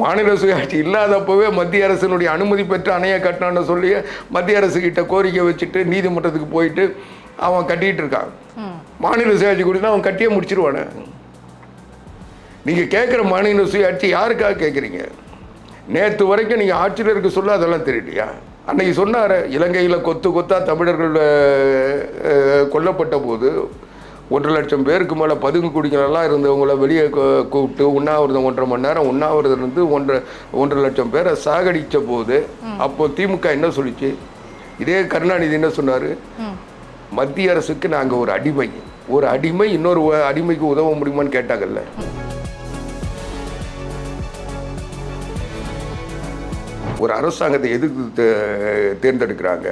மாநில சுயாட்சி இல்லாதப்பவே மத்திய அரசினுடைய அனுமதி பெற்று அணையை கட்டணும்னு சொல்லி மத்திய அரசுக்கிட்ட கோரிக்கை வச்சுட்டு நீதிமன்றத்துக்கு போயிட்டு அவன் கட்டிகிட்டு இருக்கான். மாநில சுயாட்சி கொடுத்தா அவன் கட்டியே முடிச்சிருவானே. நீங்கள் கேட்குற மாநில சுயாட்சி யாருக்காக கேட்குறீங்க? நேற்று வரைக்கும் நீங்கள் ஆட்சியில் இருக்க சொல்ல அதெல்லாம் தெரியலையா? அன்னைக்கு சொன்னார், இலங்கையில் கொத்து கொத்தா தமிழர்கள் கொல்லப்பட்ட போது 1 லட்சம் பேருக்கு மேலே பதுங்கு குடிகளெல்லாம் இருந்தவங்கள வெளியே கூப்பிட்டு உண்ணாவிரதம் 1.5 மணி நேரம் உண்ணாவிரதம் இருந்து 1.5 லட்சம் பேரை சாகடித்த போது அப்போ திமுக என்ன சொல்லிச்சு? இதே கருணாநிதி என்ன சொன்னார்? மத்திய அரசுக்கு நாங்கள் ஒரு அடிமை இன்னொரு அடிமைக்கு உதவ முடியுமான்னு கேட்டாங்கல்ல. ஒரு அரசாங்கத்தை எதுக்கு தேர்ந்தெடுக்கிறாங்க?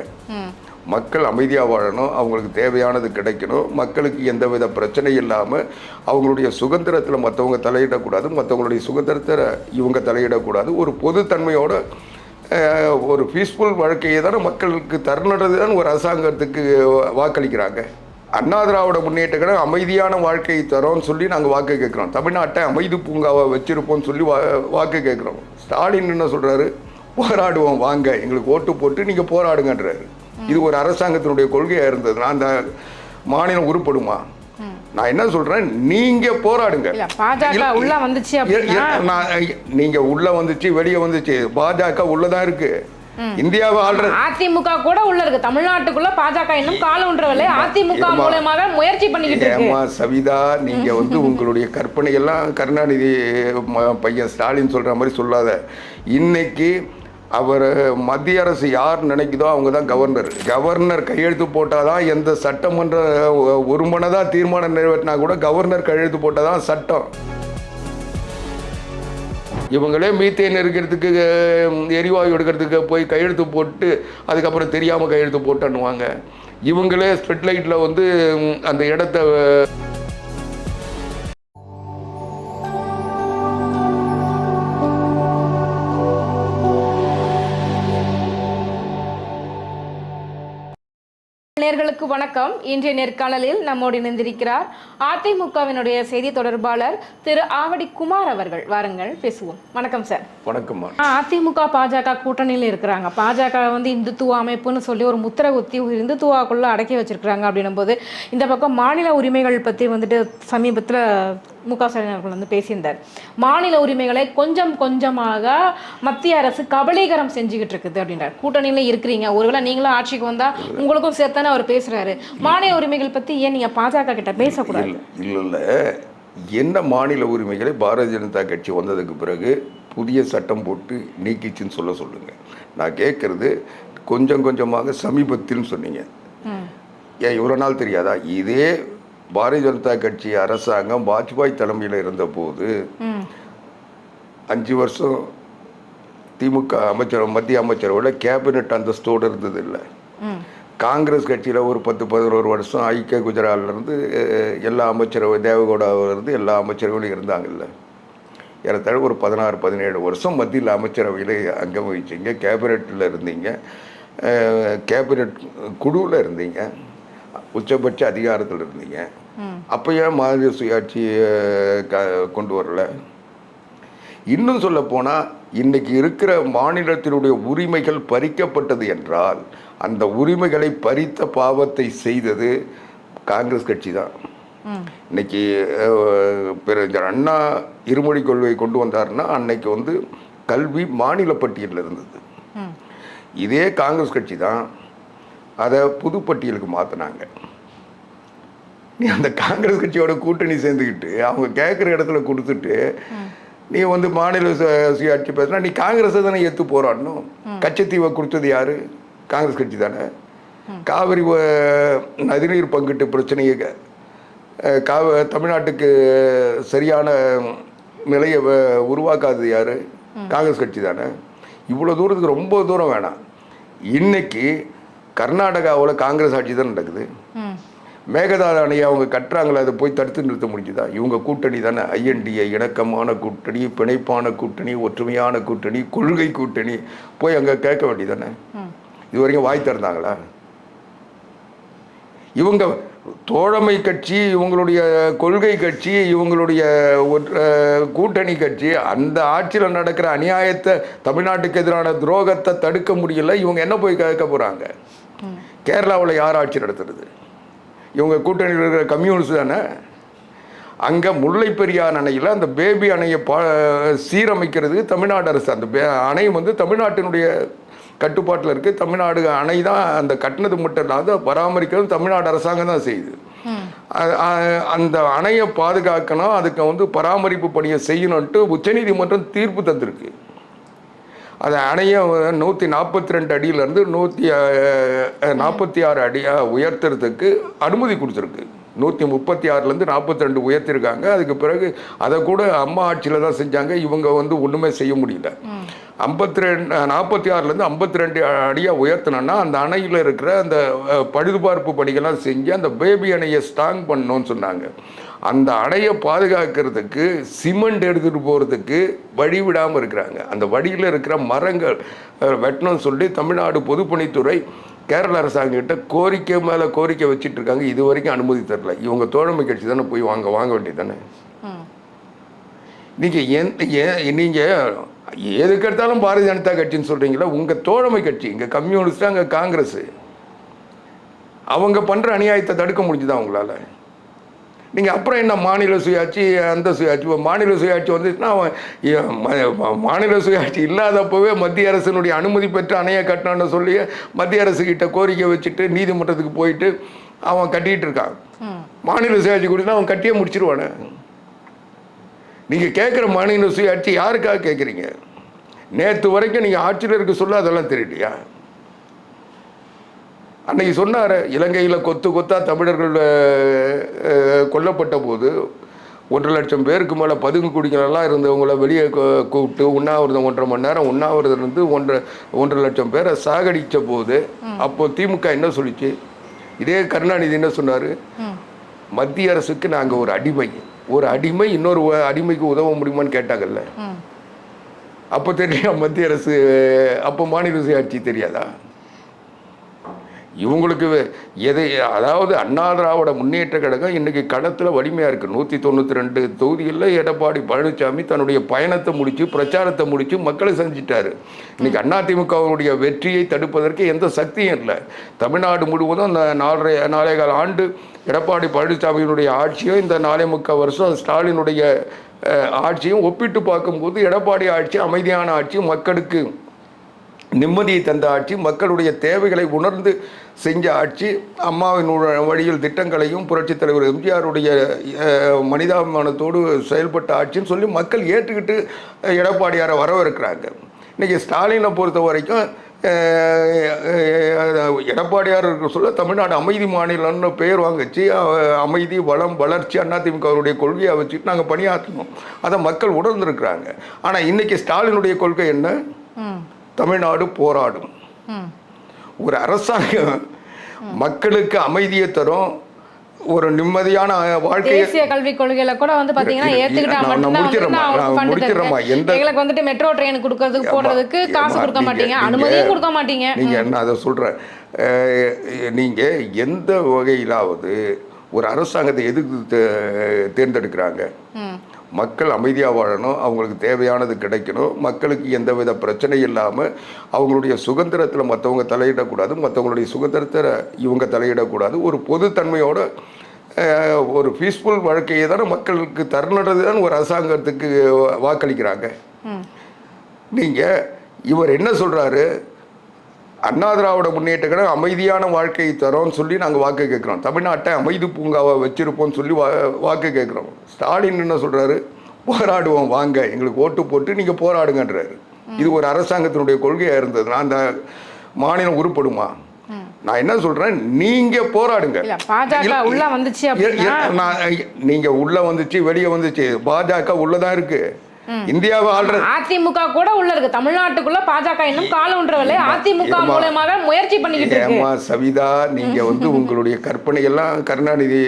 மக்கள் அமைதியாக வாழணும், அவங்களுக்கு தேவையானது கிடைக்கணும், மக்களுக்கு எந்தவித பிரச்சனை இல்லாமல் அவங்களுடைய சுதந்திரத்தில் மற்றவங்க தலையிடக்கூடாது, மற்றவங்களுடைய சுதந்திரத்தை இவங்க தலையிடக்கூடாது, ஒரு பொதுத்தன்மையோட ஒரு பீஸ்ஃபுல் வாழ்க்கையை தானே மக்களுக்கு தரணுன்றது தான் ஒரு அரசாங்கத்துக்கு வாக்களிக்கிறாங்க. அண்ணா திராவிட முன்னேற்ற கழகம் அமைதியான வாழ்க்கையை தரோன்னு சொல்லி நாங்கள் வாக்கு கேட்குறோம். தமிழ்நாட்டை அமைதி பூங்காவை வச்சிருப்போம்னு சொல்லி வாக்கு கேட்குறோம். ஸ்டாலின் என்ன சொல்கிறாரு? போராடுவோம் வாங்க, எங்களுக்கு ஓட்டு போட்டு நீங்கள் போராடுங்கன்றாரு. இது ஒரு அரசாங்கத்தினுடைய கொள்கையாக இருந்தது. நான் அந்த மாநிலம் உருப்படுமா? நான் என்ன சொல்றேன், நீங்க போராடுங்க. நீங்க உள்ள வந்துச்சு வெளியே வந்துச்சு, பாஜக உள்ளதான் இருக்கு. இந்தியாவை ஆள்றது அதிமுக கூட உள்ள இருக்கு. தமிழ்நாட்டுக்குள்ள பாஜக இன்னும் கால ஒன்றவில்லை. அதிமுக மூலமாக முயற்சி பண்ணிக்கிட்டு இருக்கு. சவிதா, நீங்க உங்களுடைய கற்பனை எல்லாம் கருணாநிதி பையன் ஸ்டாலின் சொல்ற மாதிரி சொல்லாத. இன்னைக்கு அவர் மத்திய அரசு யார் நினைக்குதோ அவங்க தான் கவர்னர் கையெழுத்து போட்டால் தான் எந்த சட்டமன்ற ஒருமனதாக தீர்மானம் நிறைவேற்றினா கூட கவர்னர் கையெழுத்து போட்டால் தான் சட்டம். இவங்களே மீத்தேன் இருக்கிறதுக்கு எரிவாயு எடுக்கிறதுக்கு போய் கையெழுத்து போட்டு அதுக்கப்புறம் தெரியாமல் கையெழுத்து போட்டுன்னுவாங்க. இவங்களே ஸ்ட்ரெட்லைட்டில் அந்த இடத்த நேயர்களுக்கு வணக்கம். இன்றைய நேர்காணலில் நம்மோடு இணைந்திருக்கிறார் அதிமுகவினுடைய செய்தி தொடர்பாளர் திரு ஆவடி குமார் அவர்கள். வாருங்கள் பேசுவோம். வணக்கம் சார். வணக்கம். அதிமுக பாஜக கூட்டணியில் இருக்கிறாங்க. பாஜக இந்துத்துவ அமைப்புன்னு சொல்லி ஒரு முத்திரை குத்தி இந்துத்துவாக்குள்ள அடக்கி வச்சிருக்கிறாங்க. அப்படின்னும் போது இந்த பக்கம் மாநில உரிமைகள் பற்றி சமீபத்தில் முக ஸ்டாலின் அவர்கள் பேசியிருந்தார். மாநில உரிமைகளை கொஞ்சம் கொஞ்சமாக மத்திய அரசு கபலீகரம் செஞ்சுக்கிட்டு இருக்குது அப்படின்றார். கூட்டணியில் இருக்கிறீங்க, ஒருவேளை நீங்களும் ஆட்சிக்கு வந்தால் உங்களுக்கும் சேர்த்தானே அவர் பேசுகிறாரு. மாநில உரிமைகள் பற்றி ஏன் நீங்கள் பாஜக கிட்ட பேசக்கூடாது? இல்லை, என்ன மாநில உரிமைகளை பாரதிய ஜனதா கட்சி வந்ததுக்கு பிறகு புதிய சட்டம் போட்டு நீக்கிச்சுன்னு சொல்லுங்க. நான் கேட்குறது, கொஞ்சம் கொஞ்சமாக சமீபத்தில் சொன்னீங்க. ஏன் இவ்வளோ நாள் தெரியாதா? இதே பாரதிய ஜனதா கட்சி அரசாங்கம் வாஜ்பாய் தலைமையில் இருந்தபோது 5 வருஷம் திமுக மத்திய அமைச்சரோட கேபினட் அந்தஸ்தோடு இருந்தது இல்லை. காங்கிரஸ் கட்சியில் ஒரு 10-11 வருஷம் ஐக்கிய குஜராத்லேருந்து எல்லா அமைச்சரவை தேவகவுடாவிலிருந்து எல்லா அமைச்சரவைகளும் இருந்தாங்கல்ல. ஏறத்தாழ ஒரு 16-17 வருஷம் மத்தியில் அமைச்சரவையில் அங்கம் வகிச்சிங்க, கேபினட்டில் இருந்தீங்க, கேபினட் குழுவில் இருந்தீங்க, உச்சபட்ச அதிகாரத்தில் இருந்தீங்க. அப்போ ஏன் மாநில சுயாட்சியை கொண்டு வரல? இன்னும் சொல்ல போனால், இன்னைக்கு இருக்கிற மாநிலத்தினுடைய உரிமைகள் பறிக்கப்பட்டது என்றால் அந்த உரிமைகளை பறித்த பாவத்தை செய்தது காங்கிரஸ் கட்சி தான். இன்னைக்கு பெருஞ்சர் அண்ணா இருமொழி கொள்கையை கொண்டு வந்தாருன்னா அன்னைக்கு கல்வி மாநில பட்டியலில் இருந்தது. இதே காங்கிரஸ் கட்சி தான் அதை புதுப்பட்டியலுக்கு மாற்றினாங்க. நீ அந்த காங்கிரஸ் கட்சியோட கூட்டணி சேர்ந்துக்கிட்டு அவங்க கேட்குற இடத்துல கொடுத்துட்டு நீ மாநில சுயாட்சி பேசுனா நீ காங்கிரஸை தானே ஏற்று போராடணும். கச்சத்தீவை கொடுத்தது யாரு? காங்கிரஸ் கட்சி தானே. காவிரி நதிநீர் பங்கிட்டு பிரச்சனையை தமிழ்நாட்டுக்கு சரியான நிலையை உருவாக்காதது யாரு? காங்கிரஸ் கட்சி தானே. இவ்வளோ தூரத்துக்கு ரொம்ப தூரம் வேணாம். இன்னைக்கு கர்நாடகாவில் காங்கிரஸ் ஆட்சி தான் நடக்குது. மேகதாது அணையை அவங்க கட்டுறாங்களே, அதை போய் தடுத்து நிறுத்த முடிஞ்சுதா? இவங்க கூட்டணி தானே. ஐஎன்டிஏ, இணக்கமான கூட்டணி, பிணைப்பான கூட்டணி, ஒற்றுமையான கூட்டணி, கொள்கை கூட்டணி. போய் அங்கே கேட்க வேண்டியதானே. இது வரைக்கும் வாய் திறந்தாங்களா? இவங்க தோழமை கட்சி, இவங்களுடைய கொள்கை கட்சி, இவங்களுடைய கூட்டணி கட்சி அந்த ஆட்சியில் நடக்கிற அநியாயத்தை, தமிழ்நாட்டுக்கு எதிரான துரோகத்தை தடுக்க முடியல. இவங்க என்ன போய் கேட்க போகிறாங்க? கேரளாவில் யார் ஆட்சி நடத்துறது? இவங்க கூட்டணியில் இருக்கிற கம்யூனிஸ்ட் தானே. அங்கே முல்லை பெரியார் அணையில் அந்த பேபி அணையை சீரமைக்கிறது தமிழ்நாடு அரசு. அந்த அணை வந்து தமிழ்நாட்டினுடைய கட்டுப்பாட்டில் இருக்குது. தமிழ்நாடு அணை தான் அந்த கட்டினது மட்டும் இல்லாத பராமரிக்கிறது தமிழ்நாடு அரசாங்கம் தான் செய்யுது. அந்த அணையை பாதுகாக்கணும், அதுக்கு வந்து பராமரிப்பு பணியை செய்யணுன்ட்டு உச்சநீதிமன்றம் தீர்ப்பு தந்திருக்கு. அது அணையை 142 அடியிலேருந்து 146 அடியாக உயர்த்துறதுக்கு அனுமதி கொடுத்துருக்கு. 136லேருந்து 42 உயர்த்திருக்காங்க. அதுக்கு பிறகு அதை கூட அம்மா ஆட்சியில் தான் செஞ்சாங்க. இவங்க வந்து ஒன்றுமே செய்ய முடியல. 46லேருந்து 52 அடியாக உயர்த்தினோன்னா அந்த அணையில் இருக்கிற அந்த பழுதுபார்ப்பு பணிகள்லாம் செஞ்சு அந்த பேபி அணையை ஸ்ட்ராங் பண்ணணும்னு சொன்னாங்க. அந்த அணையை பாதுகாக்கிறதுக்கு சிமெண்ட் எடுத்துகிட்டு போகிறதுக்கு வழி விடாமல் இருக்கிறாங்க. அந்த வழியில் இருக்கிற மரங்கள் வெட்டணும்னு சொல்லி தமிழ்நாடு பொதுப்பணித்துறை கேரள அரசாங்கிட்ட கோரிக்கை மேலே கோரிக்கை வச்சுட்டு இருக்காங்க. இது வரைக்கும் அனுமதி தரல. இவங்க தோழமை கட்சி தானே போய் வாங்க வேண்டியது தானே. நீங்கள் எதுக்கு எடுத்தாலும் பாரதிய ஜனதா கட்சின்னு சொல்கிறீங்களா? உங்கள் தோழமை கட்சி இங்கே கம்யூனிஸ்ட், அங்கே காங்கிரஸ், அவங்க பண்ணுற அநியாயத்தை தடுக்க முடிஞ்சுதான் அவங்களால. நீங்கள் அப்புறம் என்ன மாநில சுயாட்சி, அந்த சுயாட்சி, மாநில சுயாட்சி வந்துச்சுன்னா மாநில சுயாட்சி இல்லாதப்பவே மத்திய அரசினுடைய அனுமதி பெற்று அணையை கட்டணும்னு சொல்லி மத்திய அரசுக்கிட்ட கோரிக்கை வச்சுட்டு நீதிமன்றத்துக்கு போயிட்டு அவன் கட்டிகிட்டு இருக்கான். மாநில சுயாட்சி கொடுத்தா அவன் கட்டியே முடிச்சிருவானே. நீங்கள் கேட்குற மாநில சுயாட்சி யாருக்காக கேட்குறீங்க? நேற்று வரைக்கும் நீங்கள் ஆட்சியில் இருக்க சொல்ல அதெல்லாம் தெரியலையா? அன்னைக்கு சொன்னார், இலங்கையில் கொத்தா தமிழர்கள் கொல்லப்பட்ட போது 1 லட்சம் பேருக்கு மேலே பதுங்கு குடிகளெல்லாம் இருந்தவங்கள வெளியே கூப்பிட்டு உண்ணாவிரதம் 1.5 மணி நேரம் உண்ணாவிரதம் இருந்து 1.5 லட்சம் பேரை சாகடித்த போது அப்போ திமுக என்ன சொல்லிச்சு? இதே கருணாநிதி என்ன சொன்னார்? மத்திய அரசுக்கு நாங்கள் ஒரு அடிமை இன்னொரு அடிமைக்கு உதவ முடியுமான்னு கேட்டாங்கல்ல. அப்போ தெரியா மத்திய அரசு? அப்போ மாநில சுயாட்சி தெரியாதா? இவங்களுக்கு அதாவது அண்ணா திராவிட முன்னேற்ற கழகம் இன்னைக்கு களத்தில் வலிமையாக இருக்குது. 192 தொகுதிகளில் எடப்பாடி பழனிசாமி தன்னுடைய பயணத்தை முடித்து பிரச்சாரத்தை முடித்து மக்களை சந்திச்சிட்டாரு. இன்னைக்கு அதிமுகவுடைய வெற்றியை தடுப்பதற்கு எந்த சக்தியும் இல்லை. தமிழ்நாடு முழுவதும் அந்த 4.25 ஆண்டு எடப்பாடி பழனிசாமியினுடைய ஆட்சியும் இந்த 4.25 வருஷம் ஸ்டாலினுடைய ஆட்சியும் ஒப்பிட்டு பார்க்கும்போது எடப்பாடி ஆட்சி அமைதியான ஆட்சி, மக்களுக்கு நிம்மதியை தந்த ஆட்சி, மக்களுடைய தேவைகளை உணர்ந்து செஞ்ச ஆட்சி, அம்மாவின் வழியில் திட்டங்களையும் புரட்சித் தலைவர் எம்ஜிஆருடைய மனிதாபிமானத்தோடு செயல்பட்ட ஆட்சின்னு சொல்லி மக்கள் ஏற்றுக்கிட்டு எடப்பாடியாரை வரவேற்கிறாங்க. இன்றைக்கி ஸ்டாலினை பொறுத்த வரைக்கும் எடப்பாடியார் இருக்க சொல்ல தமிழ்நாடு அமைதி மாநிலம்னு பெயர் வாங்கிச்சு. அமைதி, வளம், வளர்ச்சி அதிமுகவுடைய கொள்கையை வச்சுட்டு நாங்கள் பணியாற்றணும். அதை மக்கள் உணர்ந்துருக்கிறாங்க. ஆனால் இன்றைக்கி ஸ்டாலினுடைய கொள்கை என்ன? தமிழ்நாடு போராடும். ஒரு அரசாங்கம் மக்களுக்கு அமைதியை தரும், ஒரு நிம்மதியான வாழ்க்கை. தேசிய கல்விக் கொள்கையில கூட வந்து பாத்தீங்கன்னா ஏத்துக்கிட்டா முடிச்சிடறமா. எங்களுக்கு வந்துட்டு மெட்ரோ ட்ரெயின் கொடுக்கறதுக்கு போடுறதுக்கு காசு கொடுக்க மாட்டீங்க, அனுமதியும் கொடுக்க மாட்டீங்க. நீங்க என்ன அதை சொல்றேன்? நீங்க எந்த வகையிலாவது ஒரு அரசாங்கத்தை எதுக்கு தேர்ந்தெடுக்கிறாங்க? மக்கள் அமைதியாக வாழணும், அவங்களுக்கு தேவையானது கிடைக்கணும், மக்களுக்கு எந்தவித பிரச்சனை இல்லாமல் அவங்களுடைய சுதந்திரத்தில் மற்றவங்க தலையிடக்கூடாது, மற்றவங்களுடைய சுதந்திரத்தை இவங்க தலையிடக்கூடாது, ஒரு பொதுத்தன்மையோட ஒரு பீஸ்ஃபுல் வாழ்க்கையை தானே மக்களுக்கு தரணுன்றது தான் ஒரு அரசாங்கத்துக்கு வாக்களிக்கிறாங்க. நீங்கள் இவர் என்ன சொல்கிறாரு? அண்ணா திராவிட முன்னேற்ற கழகம் அமைதியான வாழ்க்கையை தரோன்னு சொல்லி நாங்கள் வாக்கு கேட்குறோம், தமிழ்நாட்டை அமைதி பூங்காவை வச்சிருப்போம்னு சொல்லி வாக்கு கேட்குறோம். ஸ்டாலின் என்ன சொல்கிறாரு? போராடுவோம் வாங்க, எங்களுக்கு ஓட்டு போட்டு நீங்கள் போராடுங்கன்றாரு. இது ஒரு அரசாங்கத்தினுடைய கொள்கையாக இருந்தது. நான் அந்த மாநிலம் உருப்படுமா? நான் என்ன சொல்கிறேன், நீங்கள் போராடுங்க. நீங்கள் உள்ளே வந்துச்சு வெளியே வந்துச்சு, பாஜக உள்ளதான் இருக்குது. இந்தியாவை ஆள்றது அதிமுக கூட உள்ள இருக்கு. தமிழ்நாட்டுக்குள்ள பாஜக இன்னும் கால ஒன்றவில்லை. அதிமுக மூலமாக முயற்சி பண்ணிக்கிட்டு இருக்கு. ஏமா சவிதா, நீங்க வந்து உங்களுடைய கற்பனை எல்லாம் கருணாநிதி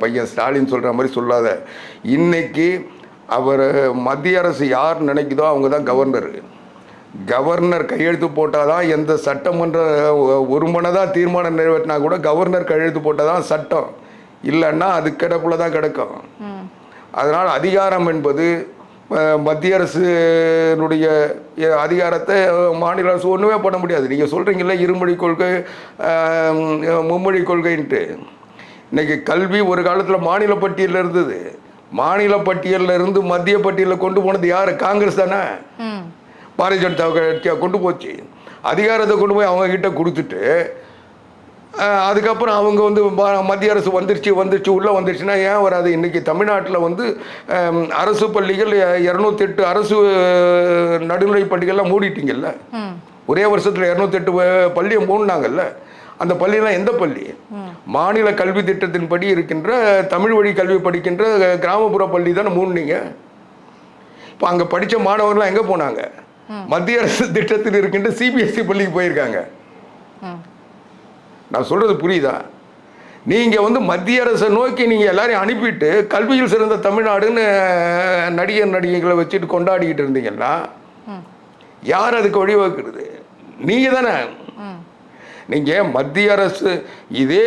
பையன் ஸ்டாலின் சொல்ற மாதிரி சொல்லாத. இன்னைக்கு அவர் மத்திய அரசு யார் நினைக்குதோ அவங்க தான் கவர்னர். கவர்னர் கையெழுத்து போட்டால் தான் எந்த சட்டமன்ற ஒரு மனதாக தீர்மானம் நிறைவேற்றினா கூட கவர்னர் கையெழுத்து போட்டால் தான் சட்டம், இல்லைன்னா அது கிடப்புல தான் கிடக்கும். அதனால் அதிகாரம் என்பது மத்திய அரசுனுடைய அதிகாரத்தை மாநில அரசு ஒன்றுமே பண்ண முடியாது. நீங்கள் சொல்கிறீங்களே இருமொழி கொள்கை மும்மொழி கொள்கைன்ட்டு. இன்றைக்கி கல்வி ஒரு காலத்தில் மாநில பட்டியலில் இருந்தது. மாநில பட்டியலில் இருந்து மத்திய பட்டியலில் கொண்டு போனது யார்? காங்கிரஸ் தானே. பாரதிய ஜனதா கட்சியாக கொண்டு போச்சு. அதிகாரத்தை கொண்டு போய் அவங்க கிட்ட கொடுத்துட்டு அதுக்கப்புறம் அவங்க வந்து மத்திய அரசு வந்துருச்சு உள்ளே வந்துருச்சுன்னா ஏன் வராது? இன்றைக்கி தமிழ்நாட்டில் வந்து அரசு பள்ளிகள் 208 அரசு நடுநிலை பள்ளிகள்லாம் மூடிட்டீங்கல்ல. ஒரே வருஷத்தில் 208 பள்ளியை மூடினாங்கல்ல. அந்த பள்ளியெல்லாம் எந்த பள்ளி? மாநில கல்வி திட்டத்தின்படி இருக்கின்ற தமிழ் வழி கல்வி படிக்கின்ற கிராமப்புற பள்ளி தானே மூடினீங்க. இப்போ அங்கே படித்த மாணவர்கள்லாம் எங்கே போனாங்க? மத்திய அரசு திட்டத்தில் இருக்கின்ற சிபிஎஸ்சி பள்ளிக்கு போயிருக்காங்க. நான் சொல்கிறது புரியுதா? நீங்கள் வந்து மத்திய அரசை நோக்கி நீங்கள் எல்லாரையும் அனுப்பிட்டு கல்வியில் சிறந்த தமிழ்நாடுன்னு நடிகைகளை வச்சுட்டு கொண்டாடிக்கிட்டு இருந்தீங்கன்னா யார் அதுக்கு வழிவகுக்கிறது? நீங்கள் தானே. நீங்கள் மத்திய அரசு இதே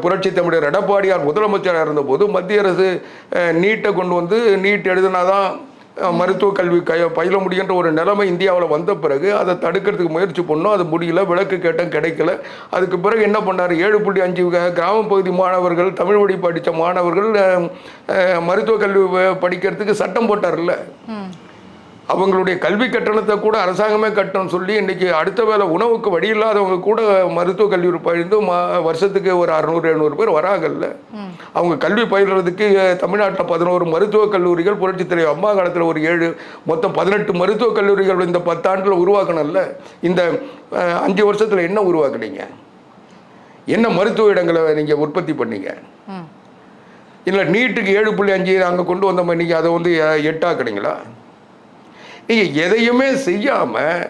புரட்சி தமிழர் எடப்பாடியார் முதலமைச்சராக இருந்தபோது மத்திய அரசு நீட்டை கொண்டு வந்து நீட் எழுதினாதான் மருத்துவ கல்வி பயில முடியுன்ற ஒரு நிலைமை இந்தியாவில் வந்த பிறகு அதை தடுக்கிறதுக்கு முயற்சி பண்ணோம். அது முடியல. விளக்கு கேட்டோம், கிடைக்கல. அதுக்கு பிறகு என்ன பண்ணார்? 7.5 கிராம பகுதி மாணவர்கள், தமிழ் வழி படித்த மாணவர்கள் மருத்துவ கல்வி படிக்கிறதுக்கு சட்டம் போட்டார்ல. அவங்களுடைய கல்வி கட்டணத்தை கூட அரசாங்கமே கட்டணும்னு சொல்லி இன்றைக்கி அடுத்த வேலை உணவுக்கு வழி இல்லாதவங்க கூட மருத்துவ கல்வி பயிர்ந்து வருஷத்துக்கு ஒரு 600-700 பேர் வராங்கல்ல. அவங்க கல்வி பயில்றதுக்கு தமிழ்நாட்டில் 11 மருத்துவக் கல்லூரிகள், புரட்சித் தலைவர் அம்மா காலத்தில் ஒரு 7, மொத்தம் 18 மருத்துவக் கல்லூரிகள் இந்த 10 ஆண்டில் உருவாக்கணும்ல. இந்த 5 வருஷத்தில் என்ன உருவாக்குனீங்க? என்ன மருத்துவ இடங்களை நீங்கள் உற்பத்தி பண்ணீங்க? இல்லை நீட்டுக்கு 7.5 அங்கே கொண்டு வந்தோம், நீங்கள் அதை வந்து 8 ஆக்குனீங்களா? நீங்கள் எதையுமே செய்யாமல்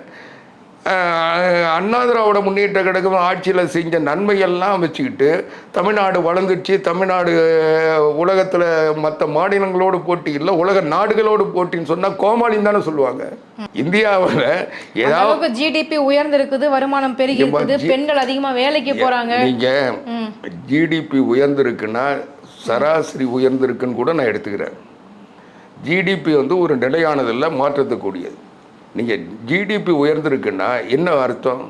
அண்ணா திராவிட முன்னேற்ற கழகம் ஆட்சியில் செஞ்ச நன்மையெல்லாம் வச்சுக்கிட்டு தமிழ்நாடு வளர்ந்துச்சு, தமிழ்நாடு உலகத்தில் மற்ற மாநிலங்களோடு போட்டி இல்லை, உலக நாடுகளோடு போட்டின்னு சொன்னால் கோமாளின்னு தானே சொல்லுவாங்க. இந்தியாவில் ஏதாவது ஜிடிபி உயர்ந்திருக்குது, வருமானம் பெருகி இருக்குது, பெண்கள் அதிகமாக வேலைக்கு போகிறாங்க. நீங்கள் ஜிடிபி உயர்ந்திருக்குன்னா சராசரி உயர்ந்திருக்குன்னு கூட நான் எடுத்துக்கிறேன். ஜிடிபி வந்து ஒரு நிலையானதில்லை, மாற்றத்துக்கூடியது. நீங்கள் ஜிடிபி உயர்ந்திருக்குன்னா என்ன அர்த்தம்?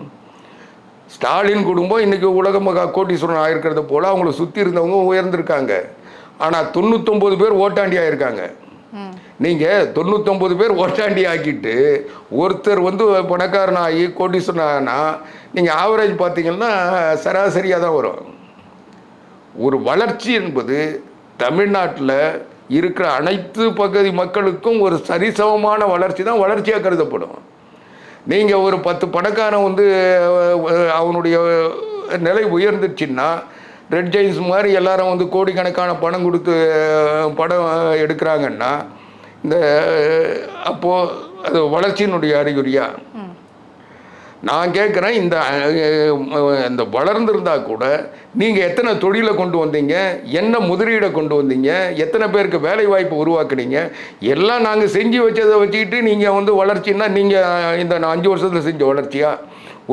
ஸ்டாலின் குடும்பம் இன்றைக்கி உலக மகா கோட்டீஸ்வரன் ஆகிருக்கிறத போல் அவங்கள சுற்றி இருந்தவங்க உயர்ந்திருக்காங்க. ஆனால் 99 பேர் ஓட்டாண்டி ஆகிருக்காங்க. நீங்கள் 99 பேர் ஓட்டாண்டி ஆக்கிட்டு ஒருத்தர் வந்து பணக்காரன் ஆகி கோட்டீஸ்வரன் ஆகினா நீங்கள் ஆவரேஜ் பார்த்தீங்கன்னா சராசரியாக தான் வரும். ஒரு வளர்ச்சி என்பது தமிழ்நாட்டில் இருக்கிற அனைத்து பகுதி மக்களுக்கும் ஒரு சரிசமமான வளர்ச்சி தான் வளர்ச்சியாக கருதப்படும். நீங்கள் ஒரு 10 பணக்காரன் வந்து அவனுடைய நிலை உயர்ந்துச்சுன்னா ரெட் ஜெயின்ஸ் மாதிரி எல்லாரும் வந்து கோடிக்கணக்கான பணம் கொடுத்து படம் எடுக்கிறாங்கன்னா இந்த அப்போது அது வளர்ச்சியினுடைய அறிகுறியா? நான் கேட்குறேன், இந்த வளர்ந்துருந்தால் கூட நீங்கள் எத்தனை தொழிலை கொண்டு வந்தீங்க, என்ன முதலீடை கொண்டு வந்தீங்க, எத்தனை பேருக்கு வேலை வாய்ப்பு உருவாக்குனீங்க? எல்லாம் நாங்கள் செஞ்சு வச்சதை வச்சுக்கிட்டு நீங்கள் வந்து வளர்ச்சின்னா நீங்கள் இந்த 5 வருஷத்தில் செஞ்ச வளர்ச்சியா?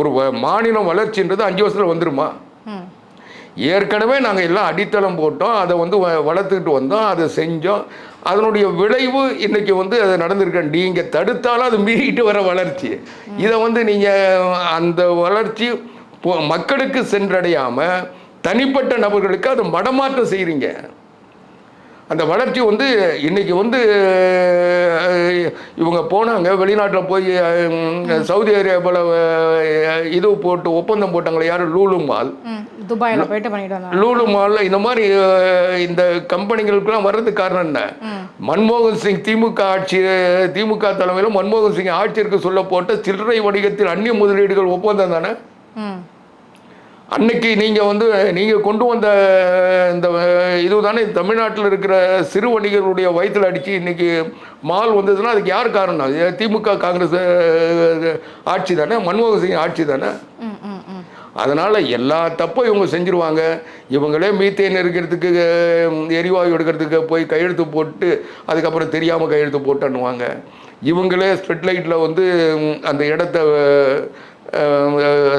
ஒரு மாநிலம் வளர்ச்சின்றது 5 வருஷத்தில் வந்துருமா? ஏற்கனவே நாங்கள் எல்லாம் அடித்தளம் போட்டோம், அதை வந்து வளர்த்துக்கிட்டு வந்தோம், அதை செஞ்சோம். அதனுடைய விளைவு இன்றைக்கி வந்து அது நடந்திருக்க. நீங்கள் தடுத்தாலும் அது மீறிட்டு வர வளர்ச்சி. இதை வந்து நீங்கள் அந்த வளர்ச்சி மக்களுக்கு சென்றடையாமல் தனிப்பட்ட நபர்களுக்கு அதை மடமாற்றம் செய்கிறீங்க. அந்த வளர்ச்சி வந்து இன்றைக்கி வந்து இவங்க போனாங்க வெளிநாட்டில் போய் சவுதி அரேபியாவில் இது போட்டு ஒப்பந்தம் போட்டாங்களே, யார்? லூலு மால், துபாயில் போயிட்டு பண்ணிட்டு லூலு மால். இந்த மாதிரி இந்த கம்பெனிகளுக்கெல்லாம் வர்றதுக்கு காரணம் என்ன? மன்மோகன் சிங் திமுக தலைமையில் மன்மோகன் சிங் ஆட்சியிற்கு சொல்ல போட்ட சில்லறை வணிகத்தில் அந்நிய முதலீடுகள் ஒப்பந்தம் தானே. அன்னைக்கு நீங்கள் கொண்டு வந்த இந்த இது தானே தமிழ்நாட்டில் இருக்கிற சிறு வணிகர்களுடைய வயிற்றில் அடித்து இன்றைக்கி மால் வந்ததுன்னா அதுக்கு யார் காரணம்? திமுக காங்கிரஸ் ஆட்சி தானே, மன்மோகன் சிங் ஆட்சி தானே. அதனால் எல்லா தப்பும் இவங்க செஞ்சுருவாங்க. இவங்களே மீத்தேன் இருக்கிறதுக்கு எரிவாயு எடுக்கிறதுக்கு போய் கையெழுத்து போட்டு அதுக்கப்புறம் தெரியாமல் கையெழுத்து போட்டுன்னுவாங்க. இவங்களே ஸ்ட்ரெட்லைட்டில் வந்து அந்த இடத்த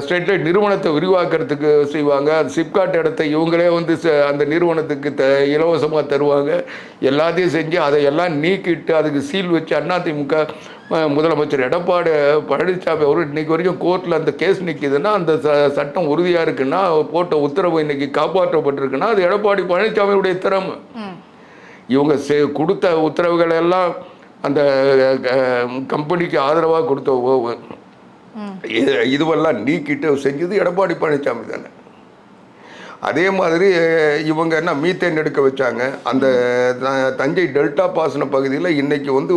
ஸ்ட்ரெட்லைட் நிறுவனத்தை விரிவாக்கிறதுக்கு செய்வாங்க. அது சிப்காட் இடத்த இவங்களே வந்து அந்த நிறுவனத்துக்கு இலவசமாக தருவாங்க. எல்லாத்தையும் செஞ்சு அதையெல்லாம் நீக்கிட்டு அதுக்கு சீல் வச்சு அதிமுக முதலமைச்சர் எடப்பாடி பழனிசாமி அவர் இன்னைக்கு வரைக்கும் கோர்ட்டில் அந்த கேஸ் நிற்கிதுன்னா, அந்த சட்டம் உறுதியாக இருக்குன்னா, போட்ட உத்தரவு இன்னைக்கு காப்பாற்றப்பட்டிருக்குன்னா அது எடப்பாடி பழனிசாமியுடைய திறமை. இவங்க கொடுத்த உத்தரவுகள் எல்லாம் அந்த கம்பெனிக்கு ஆதரவாக கொடுத்த இதுவெல்லாம் நீக்கிட்டு செஞ்சது எடப்பாடி பழனிசாமி தானே. அதே மாதிரி இவங்க என்ன மீத்தேன் எடுக்க வச்சாங்க. அந்த தஞ்சை டெல்டா பாசன பகுதியில் இன்னைக்கு வந்து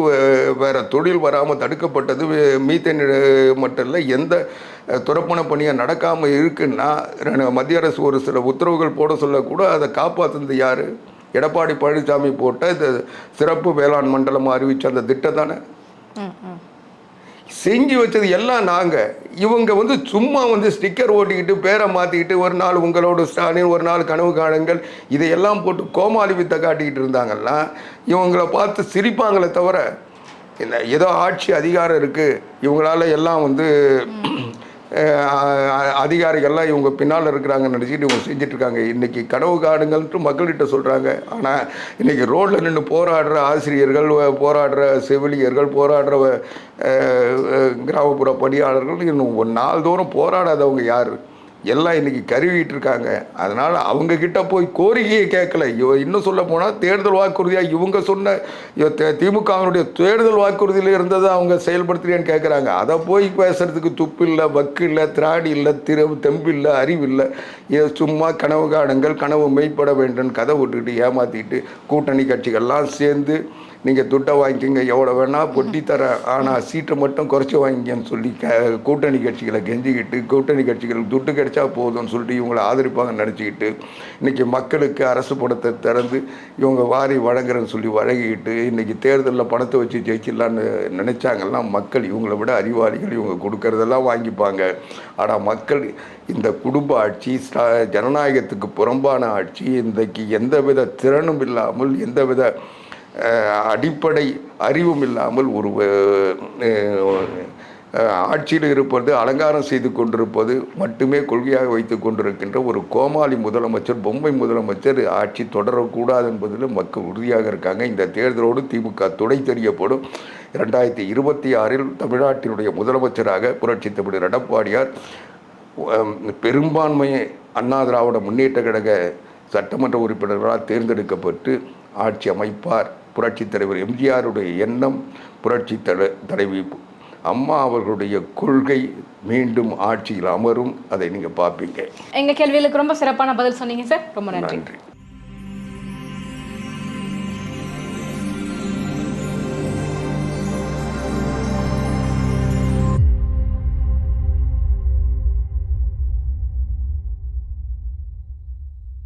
வேற தொழில் வராமல் தடுக்கப்பட்டது மீத்தேன் மட்டும் இல்லை, எந்த துறப்பண பணியாக நடக்காமல் இருக்குன்னா மத்திய அரசு ஒரு சில உத்தரவுகள் போட சொல்லக்கூட அதை காப்பாற்றுனது யார்? எடப்பாடி பழனிசாமி போட்ட இந்த சிறப்பு வேளாண் மண்டலம் அறிவித்த அந்த திட்டம் தானே. செஞ்சு வச்சது எல்லாம் நாங்கள். இவங்க வந்து சும்மா வந்து ஸ்டிக்கர் ஓட்டிக்கிட்டு பேரை மாற்றிக்கிட்டு ஒரு நாள் உங்களோட ஸ்டாலின், ஒரு நாள் கனவு காணுங்கள், இதையெல்லாம் போட்டு கோமாளி வித்தை காட்டிக்கிட்டு இருந்தாங்கன்னா இவங்களை பார்த்து சிரிப்பாங்களே தவிர ஏதோ ஆட்சி அதிகாரம் இருக்குது இவங்களால எல்லாம் வந்து அதிகாரிகள்லாம் இவங்க பின்னால் இருக்கிறாங்கன்னு நினச்சிக்கிட்டு இவங்க செஞ்சிட்ருக்காங்க. இன்றைக்கி கனவு காணுங்கள்ன்ட்டு மக்கள்கிட்ட சொல்கிறாங்க. ஆனால் இன்றைக்கி ரோட்டில் நின்று போராடுற ஆசிரியர்கள், போராடுற செவிலியர்கள், போராடுற கிராமப்புற பணியாளர்கள் இன்னும் ஒரு நாள்தோறும் போராடாதவங்க யார்? எல்லாம் இன்றைக்கி கருவிட்டு இருக்காங்க. அதனால் அவங்கக்கிட்ட போய் கோரிக்கையை கேட்கல. இன்னும் சொல்ல போனால் தேர்தல் வாக்குறுதியாக இவங்க சொன்ன திமுகவினுடைய தேர்தல் வாக்குறுதியில் இருந்ததை அவங்க செயல்படுத்துறேன்னு கேட்குறாங்க. அதை போய் பேசுகிறதுக்கு துப்பு இல்லை, வக்கு இல்லை, திராடி இல்லை, தெம்பு இல்லை, அறிவு இல்லை. சும்மா கனவு காணுங்கள், கனவு மெய்ப்பட வேண்டும் கதை விட்டுக்கிட்டு ஏமாற்றிக்கிட்டு கூட்டணி கட்சிகள்லாம் சேர்ந்து நீங்கள் துட்டை வாங்கிக்கிங்க, எவ்வளோ வேணால் பொட்டி தரேன், ஆனால் சீட்டை மட்டும் குறைச்சி வாங்கிங்கன்னு சொல்லி கூட்டணி கட்சிகளை கெஞ்சிக்கிட்டு கூட்டணி கட்சிகளுக்கு துட்டு கிடைச்சா போதும்னு சொல்லிட்டு இவங்களை ஆதரிப்பாங்கன்னு நினச்சிக்கிட்டு இன்றைக்கி மக்களுக்கு அரசு பணத்தை திறந்து இவங்க வாரி வழங்குறேன்னு சொல்லி வழங்கிக்கிட்டு இன்றைக்கி தேர்தலில் பணத்தை வச்சு ஜெயிச்சிடலான்னு நினச்சாங்கன்னா மக்கள் இவங்களை விட அறிவாளிகள். இவங்க கொடுக்கறதெல்லாம் வாங்கிப்பாங்க. ஆனால் மக்கள் இந்த குடும்ப ஆட்சி, ஜனநாயகத்துக்கு புறம்பான ஆட்சி, இன்றைக்கு எந்தவித திறனும் இல்லாமல், எந்தவித அடிப்படை அறிவும் இல்லாமல் ஒரு ஆட்சியில் இருப்பது, அலங்காரம் செய்து கொண்டிருப்பது மட்டுமே கொள்கையாக வைத்து கொண்டிருக்கின்ற ஒரு கோமாளி முதலமைச்சர், பொம்மை முதலமைச்சர் ஆட்சி தொடரக்கூடாது என்பதில் மக்கள் உறுதியாக இருக்காங்க. இந்த தேர்தலோடு திமுக துடை தெரியப்படும். 2026 தமிழ்நாட்டினுடைய முதலமைச்சராக புரட்சித் தமிழர் எடப்பாடியார் பெரும்பான்மையை அண்ணா திராவிட முன்னேற்ற கழக சட்டமன்ற உறுப்பினர்களால் தேர்ந்தெடுக்கப்பட்டு ஆட்சி அமைப்பார். புரட்சித் தலைவர் எம்ஜிஆருடைய எண்ணம், புரட்சி தலைவி அம்மா அவர்களுடைய கொள்கை மீண்டும் ஆட்சியில் அமரும். அதை நீங்கள் பார்ப்பீங்க. எங்கள் கேள்விகளுக்கு ரொம்ப சிறப்பான பதில் சொன்னீங்க சார். ரொம்ப நன்றி.